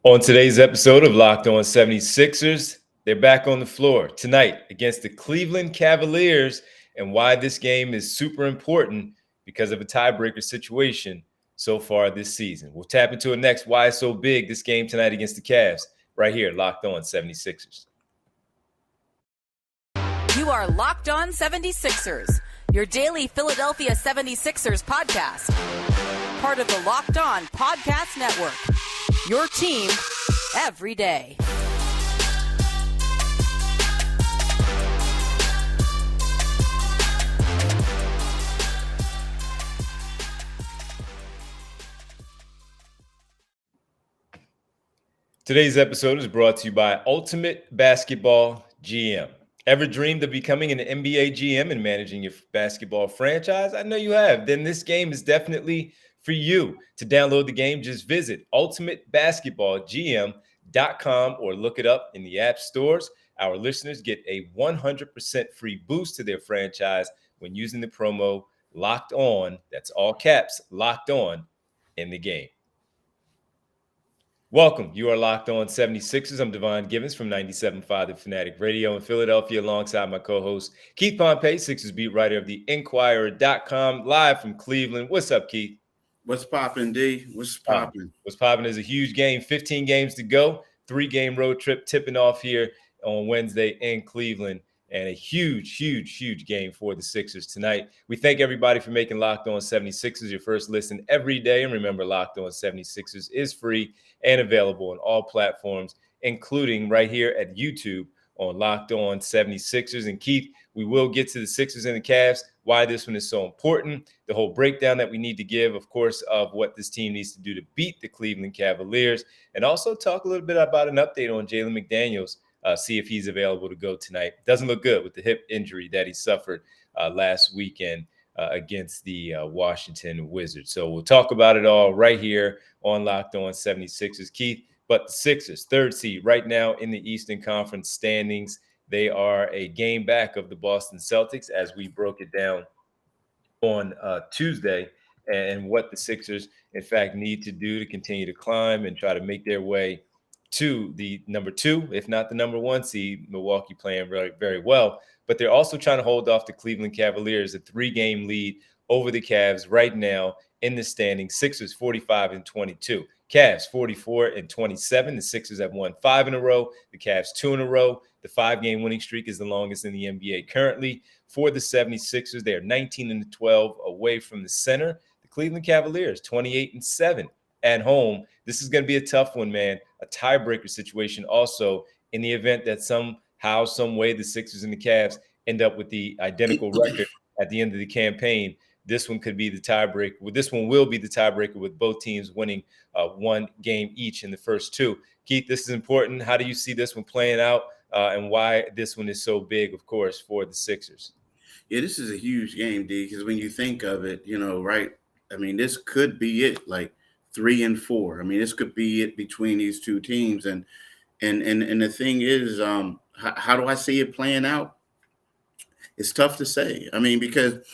On today's episode of Locked On 76ers, they're back on the floor tonight against the Cleveland Cavaliers and why this game is super important because of a tiebreaker situation so far this season. We'll tap into it next. Why it's so big this game tonight against the Cavs right here, Locked On 76ers. You are Locked On 76ers, your daily Philadelphia 76ers podcast. Part of the Locked On Podcast Network. Your team every day. Today's episode is brought to you by Ultimate Basketball GM. Ever dreamed of becoming an NBA GM and managing your basketball franchise? I know you have. Then this game is definitely for you. To download the game, just visit ultimatebasketballgm.com or look it up in the app stores. Our listeners get a 100% free boost to their franchise when using the promo Locked On. That's all caps, Locked On in the game. Welcome. You are Locked On 76ers. I'm Devon Givens from 97.5 The Fanatic Radio in Philadelphia alongside my co-host Keith Pompey, Sixers beat writer of the Inquirer.com, live from Cleveland. What's up, Keith? What's poppin', D? What's poppin'? What's poppin' is a huge game. 15 games to go. 3-game road trip tipping off here on Wednesday in Cleveland. And a huge game for the Sixers tonight. We thank everybody for making Locked On 76ers your first listen every day. And remember, Locked On 76ers is free and available on all platforms, including right here at YouTube on Locked On 76ers. And Keith, we will get to the Sixers and the Cavs, why this one is so important, the whole breakdown that we need to give, of course, of what this team needs to do to beat the Cleveland Cavaliers, and also talk a little bit about an update on Jalen McDaniels. See if he's available to go tonight. Doesn't look good with the hip injury that he suffered last weekend against the Washington Wizards. So we'll talk about it all right here on Locked On 76ers. Keith, but the Sixers, third seed right now in the Eastern Conference standings. They are a game back of the Boston Celtics as we broke it down on Tuesday, and what the Sixers, in fact, need to do to continue to climb and try to make their way to the number 2, if not the number 1 seed. Milwaukee playing very, very well, but they're also trying to hold off the Cleveland Cavaliers, a 3-game lead over the Cavs right now in the standings. Sixers 45-22, Cavs 44-27. The Sixers have won 5 in a row, the Cavs 2 in a row. The 5-game winning streak is the longest in the NBA currently. For the 76ers, they are 19-12 away from the center. The Cleveland Cavaliers 28-7 at home. This is going to be a tough one, man. A tiebreaker situation also in the event that somehow, some way, the Sixers and the Cavs end up with the identical record at the end of the campaign. This one could be the tiebreaker. Well, this one will be the tiebreaker with both teams winning 1 game each in the first 2. Keith, this is important. How do you see this one playing out and why this one is so big, of course, for the Sixers? Yeah, this is a huge game, D, because when you think of it, right? I mean, this could be it, like 3 and 4. I mean, this could be it between these two teams. And the thing is, how do I see it playing out? It's tough to say. I mean, because,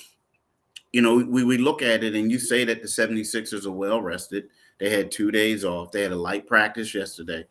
we look at it and you say that the 76ers are well rested. They had 2 days off. They had a light practice yesterday.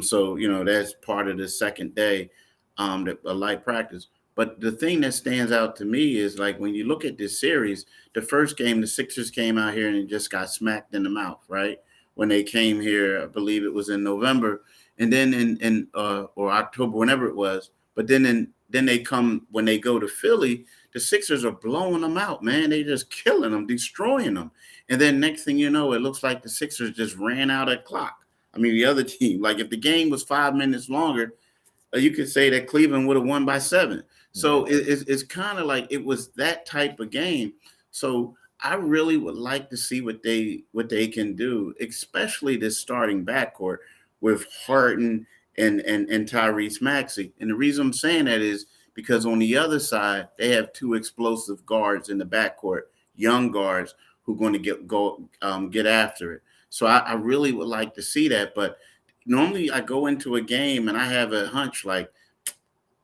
So, that's part of the second day, a light practice. But the thing that stands out to me is, like, when you look at this series, the first game, the Sixers came out here and just got smacked in the mouth, right? When they came here, I believe it was in November, and then in or October, whenever it was. But then they come, when they go to Philly, the Sixers are blowing them out, man. They just killing them, destroying them. And then next thing you know, it looks like the Sixers just ran out of clock. I mean, the other team, like, if the game was 5 minutes longer, you could say that Cleveland would have won by 7. So it's kind of like it was that type of game. So I really would like to see what they can do, especially this starting backcourt with Harden and Tyrese Maxey. And the reason I'm saying that is because on the other side, they have 2 explosive guards in the backcourt, young guards who are going to get after it. So I really would like to see that. But normally I go into a game and I have a hunch like,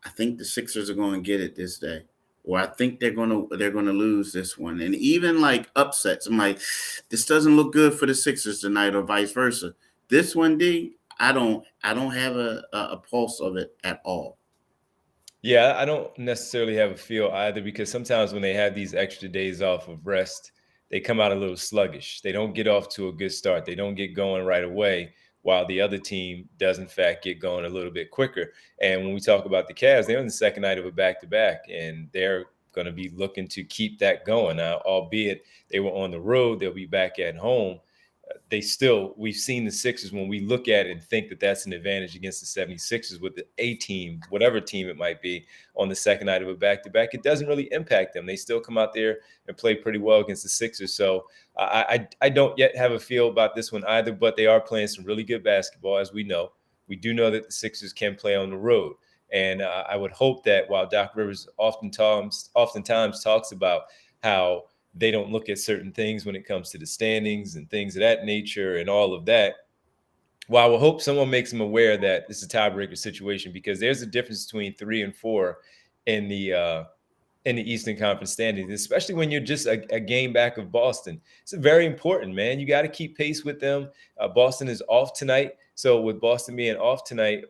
I think the Sixers are going to get it this day, or I think they're going to lose this one. And even like upsets, I'm like, this doesn't look good for the Sixers tonight, or vice versa. This one, D, I don't have a pulse of it at all. Yeah, I don't necessarily have a feel either because sometimes when they have these extra days off of rest, they come out a little sluggish. They don't get off to a good start. They don't get going right away, while the other team does, in fact, get going a little bit quicker. And when we talk about the Cavs, they're on the second night of a back to back, and they're going to be looking to keep that going. Now, albeit they were on the road, they'll be back at home. We've seen the Sixers when we look at it and think that that's an advantage against the 76ers with the A team, whatever team it might be, on the second night of a back-to-back. It doesn't really impact them. They still come out there and play pretty well against the Sixers. So I don't yet have a feel about this one either, but they are playing some really good basketball, as we know. We do know that the Sixers can play on the road. And I would hope that while Doc Rivers oftentimes talks about how they don't look at certain things when it comes to the standings and things of that nature and all of that. Well, I will hope someone makes them aware that it's a tiebreaker situation, because there's a difference between 3 and 4 in the Eastern Conference standings, especially when you're just a game back of Boston. It's very important, man. You got to keep pace with them. Boston is off tonight. So with Boston being off tonight,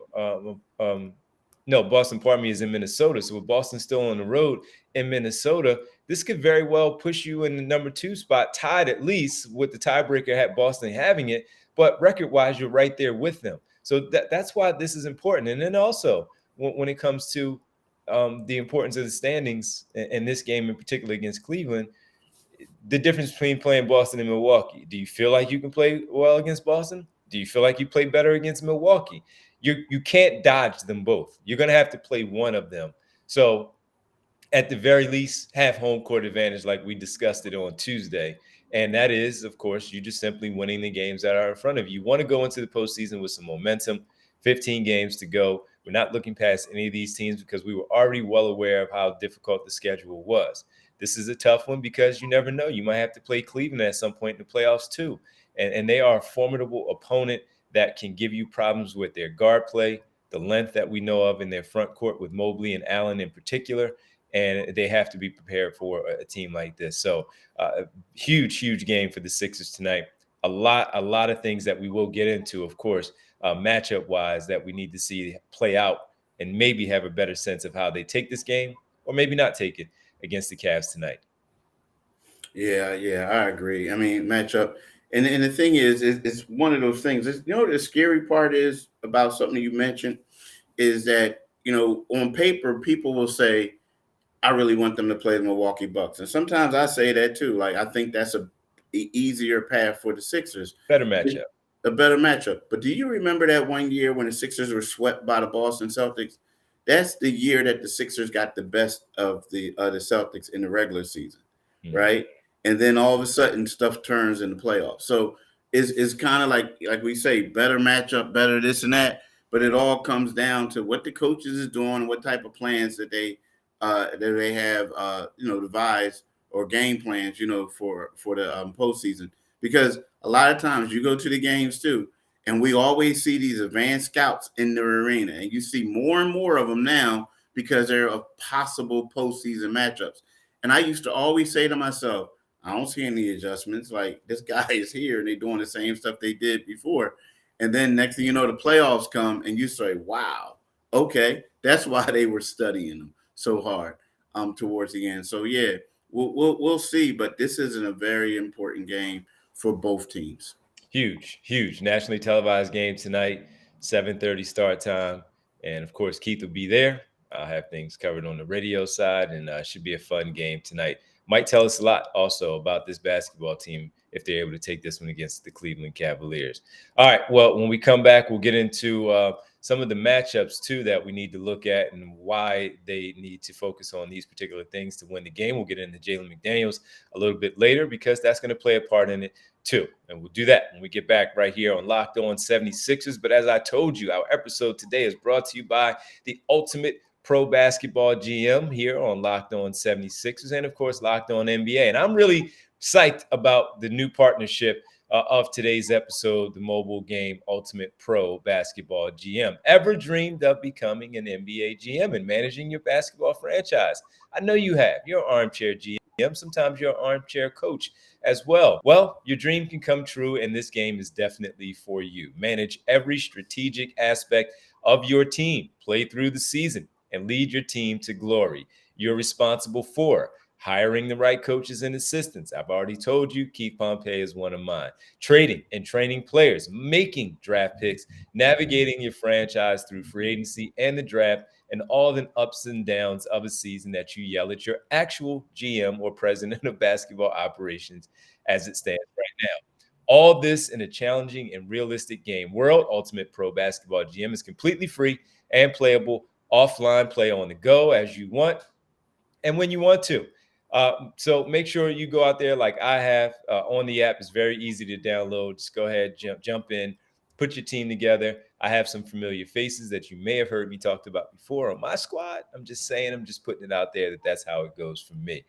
no, Boston, pardon me, is in Minnesota. So with Boston still on the road in Minnesota, this could very well push you in the number 2 spot, tied at least with the tiebreaker at Boston having it. But record-wise, you're right there with them. So that's why this is important. And then also, when it comes to the importance of the standings in this game in particular against Cleveland, the difference between playing Boston and Milwaukee. Do you feel like you can play well against Boston? Do you feel like you play better against Milwaukee? You can't dodge them both. You're going to have to play one of them. So at the very least, have home court advantage like we discussed it on Tuesday. And that is, of course, you just simply winning the games that are in front of you. You want to go into the postseason with some momentum, 15 games to go. We're not looking past any of these teams because we were already well aware of how difficult the schedule was. This is a tough one because you never know. You might have to play Cleveland at some point in the playoffs too. And they are a formidable opponent that can give you problems with their guard play, the length that we know of in their front court with Mobley and Allen in particular. And they have to be prepared for a team like this. So huge game for the Sixers tonight. A lot of things that we will get into, of course, matchup-wise, that we need to see play out and maybe have a better sense of how they take this game or maybe not take it against the Cavs tonight. Yeah, I agree. I mean, matchup. And the thing is, it's one of those things. You know, the scary part is about something you mentioned is that, you know, on paper, people will say, I really want them to play the Milwaukee Bucks. And sometimes I say that too. Like, I think that's a easier path for the Sixers. Better matchup. A better matchup. But do you remember that one year when the Sixers were swept by the Boston Celtics? That's the year that the Sixers got the best of the Celtics in the regular season, right? And then all of a sudden stuff turns in the playoffs. So it's kind of like we say, better matchup, better this and that. But it all comes down to what the coaches is doing, what type of plans that they have, devised or game plans, for the postseason. Because a lot of times you go to the games too, and we always see these advanced scouts in the arena, and you see more and more of them now because they're of possible postseason matchups. And I used to always say to myself, I don't see any adjustments. Like, this guy is here and they're doing the same stuff they did before. And then next thing you know, the playoffs come and you say, wow, okay, that's why they were studying them so hard towards the end. So yeah, we'll see. But this isn't a very important game for both teams. Huge nationally televised game tonight, 7:30 start time. And of course, Keith will be there. I'll have things covered on the radio side, and should be a fun game tonight. Might tell us a lot also about this basketball team if they're able to take this one against the Cleveland Cavaliers. All right, well, when we come back, we'll get into some of the matchups too that we need to look at and why they need to focus on these particular things to win the game. We'll get into Jalen McDaniels a little bit later because that's going to play a part in it too. And we'll do that when we get back right here on Locked On 76ers. But as I told you, our episode today is brought to you by the Ultimate Pro Basketball GM here on Locked On 76ers and, of course, Locked On NBA. And I'm really psyched about the new partnership of today's episode, the mobile game Ultimate Pro Basketball GM. Ever dreamed of becoming an NBA GM and managing your basketball franchise? I know you have. You're an armchair GM. Sometimes you're an armchair coach as well. Well, your dream can come true, and this game is definitely for you. Manage every strategic aspect of your team, play through the season, and lead your team to glory. You're responsible for hiring the right coaches and assistants. I've already told you, Keith Pompey is one of mine. Trading and training players, making draft picks, navigating your franchise through free agency and the draft, and all the ups and downs of a season that you yell at your actual GM or president of basketball operations as it stands right now. All this in a challenging and realistic game. World Ultimate Pro Basketball GM is completely free and playable offline. Play on the go as you want and when you want to. So make sure you go out there like I have on the app. It's very easy to download. Just go ahead, jump in, put your team together. I have some familiar faces that you may have heard me talked about before on my squad. I'm just saying, I'm just putting it out there that's how it goes for me.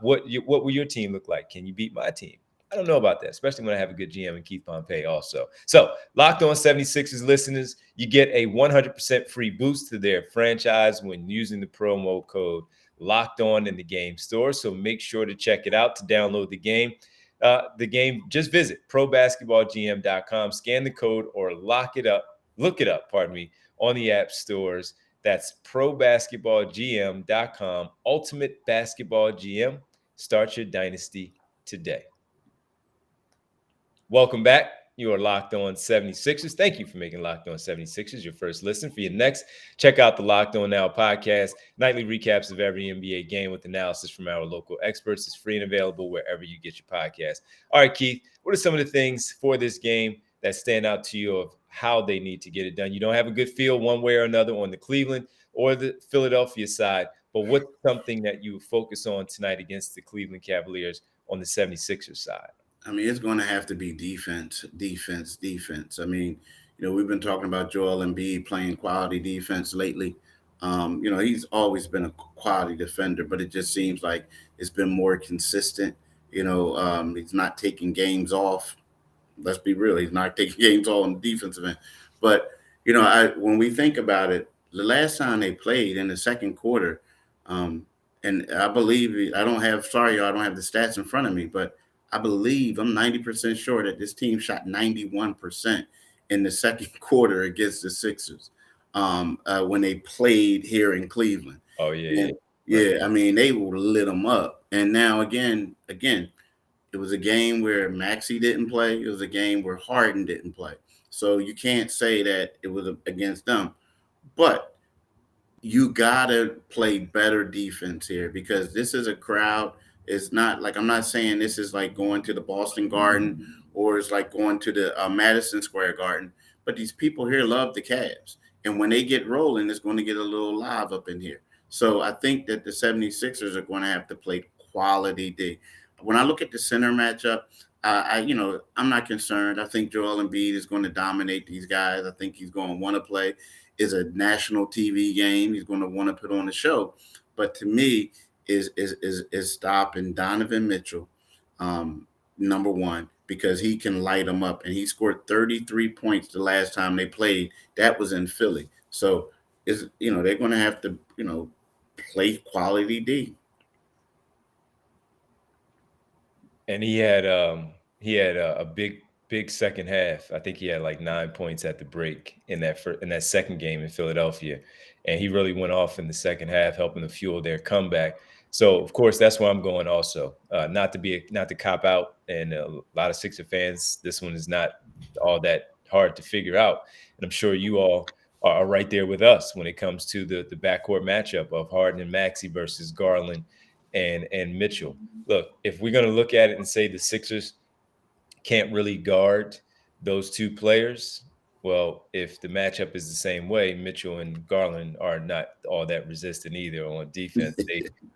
What will your team look like? Can you beat my team? I don't know about that, especially when I have a good GM and Keith Pompey also. So Locked On 76ers listeners, you get a 100% free boost to their franchise when using the promo code Locked On in the game store. So make sure to check it out. To download the game, just visit probasketballgm.com, scan the code, or look it up, on the app stores. That's probasketballgm.com. Ultimate Basketball GM. Start your dynasty today. Welcome back. You are Locked On 76ers. Thank you for making Locked On 76ers your first listen. For your next, check out the Locked On Now podcast. Nightly recaps of every NBA game with analysis from our local experts. It's free and available wherever you get your podcast. All right, Keith, what are some of the things for this game that stand out to you of how they need to get it done? You don't have a good feel one way or another on the Cleveland or the Philadelphia side, but what's something that you focus on tonight against the Cleveland Cavaliers on the 76ers side? I mean, it's going to have to be defense. I mean, we've been talking about Joel Embiid playing quality defense lately. He's always been a quality defender, but it just seems like it's been more consistent. He's not taking games off. Let's be real. He's not taking games off on the defensive end. But, when we think about it, the last time they played in the second quarter, and I believe I don't have the stats in front of me, but I believe I'm 90% sure that this team shot 91% in the second quarter against the Sixers when they played here in Cleveland. Oh, yeah. And, yeah. I mean, they lit them up. And now, again, it was a game where Maxey didn't play. It was a game where Harden didn't play. So you can't say that it was against them. But you got to play better defense here because this is a crowd. It's not like, I'm not saying this is like going to the Boston Garden or it's like going to the Madison Square Garden, but these people here love the Cavs. And when they get rolling, it's going to get a little live up in here. So I think that the 76ers are going to have to play quality D. When I look at the center matchup, I'm not concerned. I think Joel Embiid is going to dominate these guys. I think he's going to want to play. It's a national TV game. He's going to want to put on a show. But to me, is stopping Donovan Mitchell, number one, because he can light them up. And he scored 33 points the last time they played. That was in Philly. So, they're going to have to, play quality D. And he had a big second half. I think he had like 9 points at the break in that second game in Philadelphia. And he really went off in the second half, helping to fuel their comeback. So, of course, that's where I'm going also. Not to cop out, and a lot of Sixer fans, this one is not all that hard to figure out. And I'm sure you all are right there with us when it comes to the backcourt matchup of Harden and Maxey versus Garland and Mitchell. Look, if we're going to look at it and say the Sixers can't really guard those two players, well, if the matchup is the same way, Mitchell and Garland are not all that resistant either on defense.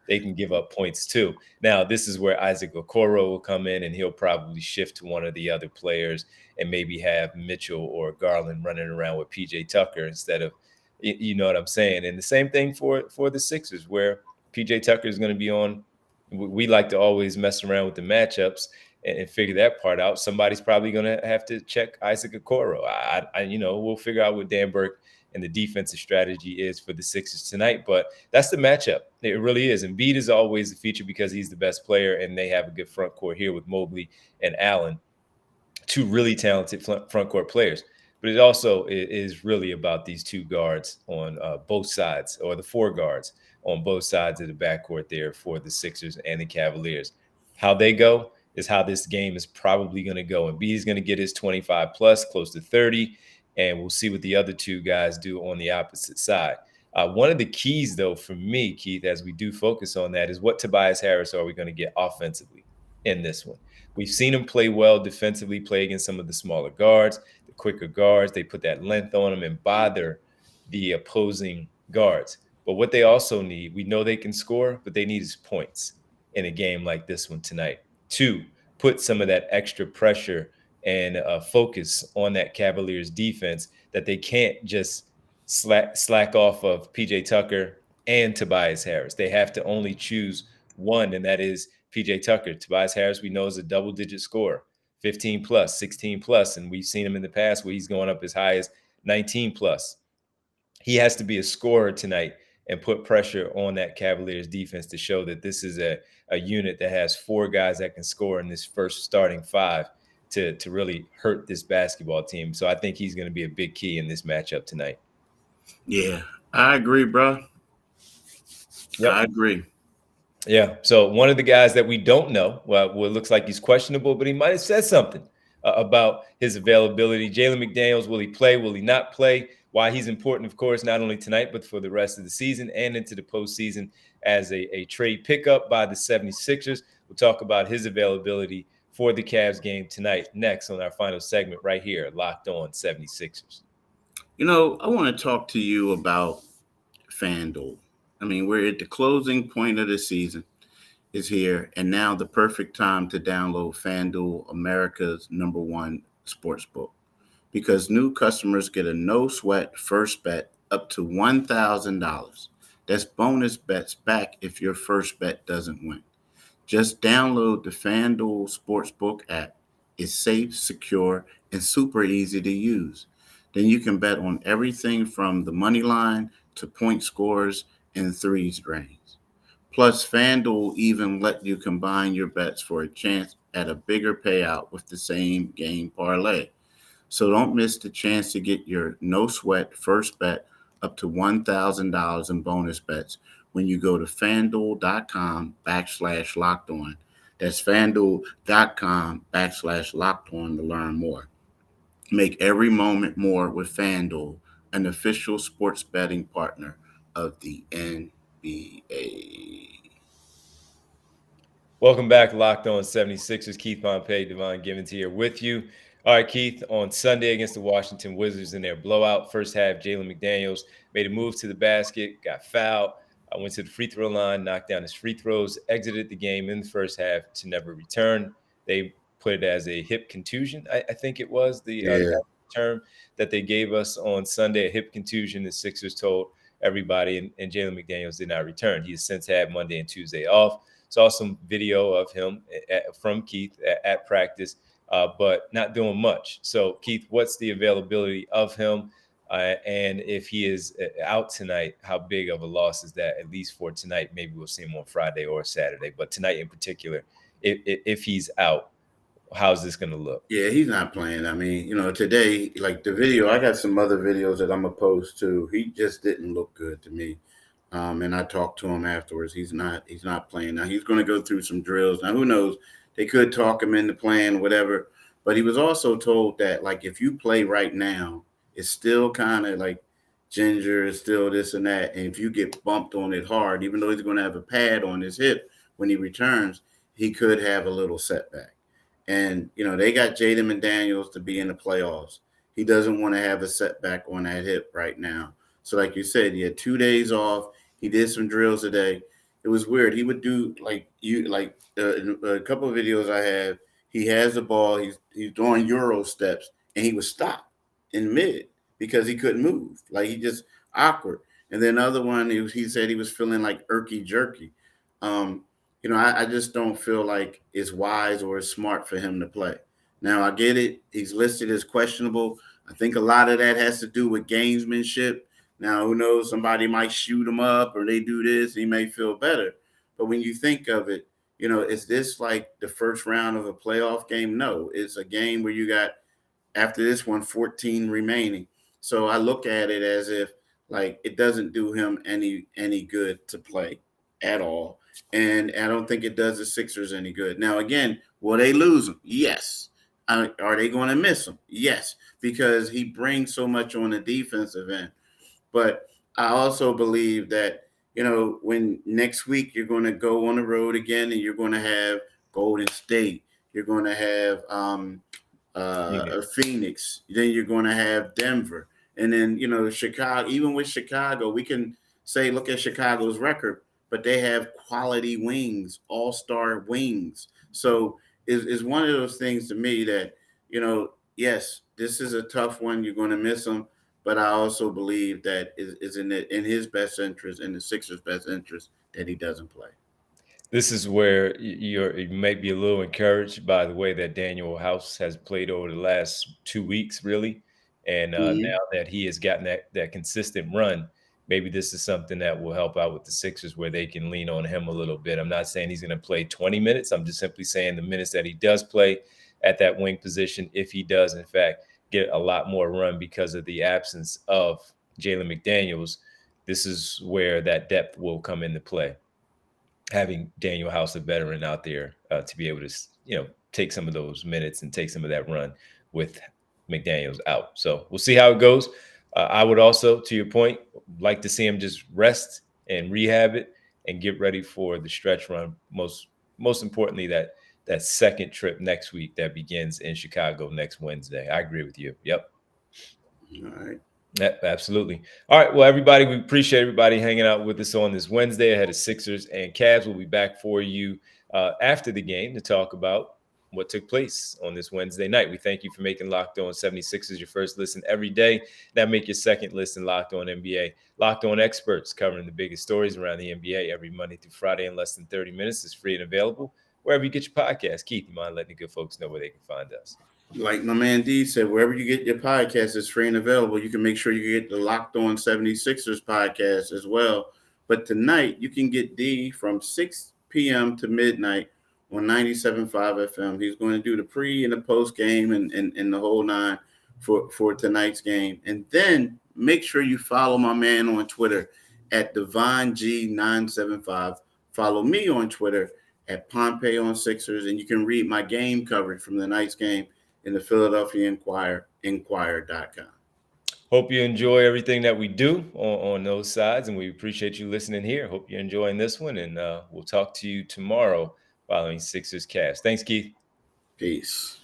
They can give up points too. Now, this is where Isaac Okoro will come in, and he'll probably shift to one of the other players and maybe have Mitchell or Garland running around with PJ Tucker instead of, you know what I'm saying? And the same thing for the Sixers, where PJ Tucker is going to be on. We like to always mess around with the matchups. and figure that part out. Somebody's probably going to have to check Isaac Okoro. We'll figure out what Dan Burke and the defensive strategy is for the Sixers tonight. But that's the matchup. It really is. Embiid is always the feature because he's the best player, and they have a good front court here with Mobley and Allen, two really talented front court players. But it also is really about these two guards on both sides, or the four guards on both sides of the backcourt there for the Sixers and the Cavaliers. How they go is how this game is probably going to go. And B is going to get his 25 plus, close to 30, and we'll see what the other two guys do on the opposite side. One of the keys, though, for me, Keith, as we do focus on that, is what Tobias Harris are we going to get offensively in this one? We've seen him play well defensively, play against some of the smaller guards, the quicker guards. They put that length on them and bother the opposing guards. But what they also need, we know they can score, but they need is points in a game like this one tonight. 2, put some of that extra pressure and focus on that Cavaliers defense, that they can't just slack off of PJ Tucker and Tobias Harris. They have to only choose one, and that is PJ Tucker. Tobias Harris, we know, is a double-digit scorer, 15 plus, 16 plus, and we've seen him in the past where he's going up as high as 19 plus. He has to be a scorer tonight and put pressure on that Cavaliers defense to show that this is a unit that has 4 guys that can score in this first starting 5 to really hurt this basketball team. So I think he's going to be a big key in this matchup tonight. Yeah, I agree, bro. Yep. I agree. Yeah. So one of the guys that we don't know, well, it looks like he's questionable, but he might have said something about his availability. Jalen McDaniels, will he play? Will he not play? Why he's important, of course, not only tonight, but for the rest of the season and into the postseason as a trade pickup by the 76ers. We'll talk about his availability for the Cavs game tonight, next on our final segment right here, Locked On 76ers. You know, I want to talk to you about FanDuel. I mean, we're at the closing point of the season is here, and now the perfect time to download FanDuel, America's #1 sportsbook, because new customers get a no-sweat first bet up to $1,000. That's bonus bets back if your first bet doesn't win. Just download the FanDuel Sportsbook app. It's safe, secure, and super easy to use. Then you can bet on everything from the money line to point scores and threes drains. Plus, FanDuel even let you combine your bets for a chance at a bigger payout with the same game parlay. So don't miss the chance to get your no-sweat first bet up to $1,000 in bonus bets when you go to FanDuel.com/LockedOn. That's FanDuel.com/LockedOn to learn more. Make every moment more with FanDuel, an official sports betting partner of the NBA. Welcome back, Locked On 76ers. Keith Pompey, Devon Givens here with you. All right, Keith, on Sunday against the Washington Wizards in their blowout, first half, Jalen McDaniels made a move to the basket, got fouled. I went to the free throw line, knocked down his free throws, exited the game in the first half to never return. They put it as a hip contusion, I think it was the term that they gave us on Sunday, a hip contusion. The Sixers told everybody, and Jalen McDaniels did not return. He has since had Monday and Tuesday off. Saw some video of him from Keith at practice, but not doing much. So, Keith, what's the availability of him? And if he is out tonight, how big of a loss is that, at least for tonight? Maybe we'll see him on Friday or Saturday, but tonight in particular, if he's out, how's this going to look? Yeah, he's not playing. I mean, you know, today, like the video, I got some other videos that I'm opposed to. He just didn't look good to me. And I talked to him afterwards. He's not playing. Now he's going to go through some drills. Now, who knows? They could talk him into playing, whatever. But he was also told that, like, if you play right now, it's still kind of like ginger, it's still this and that. And if you get bumped on it hard, even though he's going to have a pad on his hip when he returns, he could have a little setback. And, you know, they got Jaden McDaniels to be in the playoffs. He doesn't want to have a setback on that hip right now. So like you said, he had 2 days off. He did some drills today. It was weird. He would do a couple of videos I have. He has the ball. He's doing Euro steps, and he would stop in mid because he couldn't move. Like, he just awkward. And then another one, he said he was feeling like irky jerky. I just don't feel like it's wise or it's smart for him to play. Now, I get it. He's listed as questionable. I think a lot of that has to do with gamesmanship. Now, who knows? Somebody might shoot him up or they do this. He may feel better. But when you think of it, is this like the first round of a playoff game? No, it's a game where you got, after this one, 14 remaining. So I look at it as if like it doesn't do him any good to play at all. And I don't think it does the Sixers any good. Now, again, will they lose him? Yes. Are they going to miss him? Yes, because he brings so much on the defensive end. But I also believe that, when next week you're going to go on the road again and you're going to have Golden State, you're going to have Phoenix, then you're going to have Denver. And then, Chicago, even with Chicago, we can say, look at Chicago's record, but they have quality wings, all-star wings. So it's one of those things to me that, yes, this is a tough one. You're going to miss them. But I also believe that is in his best interest, in the Sixers' best interest, that he doesn't play. This is where you may be a little encouraged by the way that Daniel House has played over the last 2 weeks, really. And now that he has gotten that consistent run, maybe this is something that will help out with the Sixers where they can lean on him a little bit. I'm not saying he's going to play 20 minutes. I'm just simply saying the minutes that he does play at that wing position, if he does, in fact, get a lot more run because of the absence of Jalen McDaniels, this is where that depth will come into play. Having Daniel House, a veteran, out there to be able to, take some of those minutes and take some of that run with McDaniels out. So we'll see how it goes. I would also, to your point, like to see him just rest and rehab it and get ready for the stretch run. Most importantly, that second trip next week that begins in Chicago next Wednesday. I agree with you. Yep. All right. Yeah, absolutely. All right. Well, everybody, we appreciate everybody hanging out with us on this Wednesday ahead of Sixers and Cavs. We'll be back for you after the game to talk about what took place on this Wednesday night. We thank you for making Locked On 76ers your first listen every day. Now make your second listen Locked On NBA. Locked On Experts, covering the biggest stories around the NBA every Monday through Friday in less than 30 minutes. Is free and available wherever you get your podcast. Keith, you mind letting the good folks know where they can find us? Like my man D said, wherever you get your podcast is free and available. You can make sure you get the Locked On 76ers podcast as well. But tonight, you can get D from 6 p.m. to midnight on 97.5 FM. He's going to do the pre and the post game and the whole nine for tonight's game. And then make sure you follow my man on Twitter at DevonG975. Follow me on Twitter at Pompey on Sixers. And you can read my game coverage from the night's game in the Philadelphia Inquirer.com. Hope you enjoy everything that we do on those sides, and we appreciate you listening here. Hope you're enjoying this one, and we'll talk to you tomorrow following Sixers Cast. Thanks, Keith. Peace.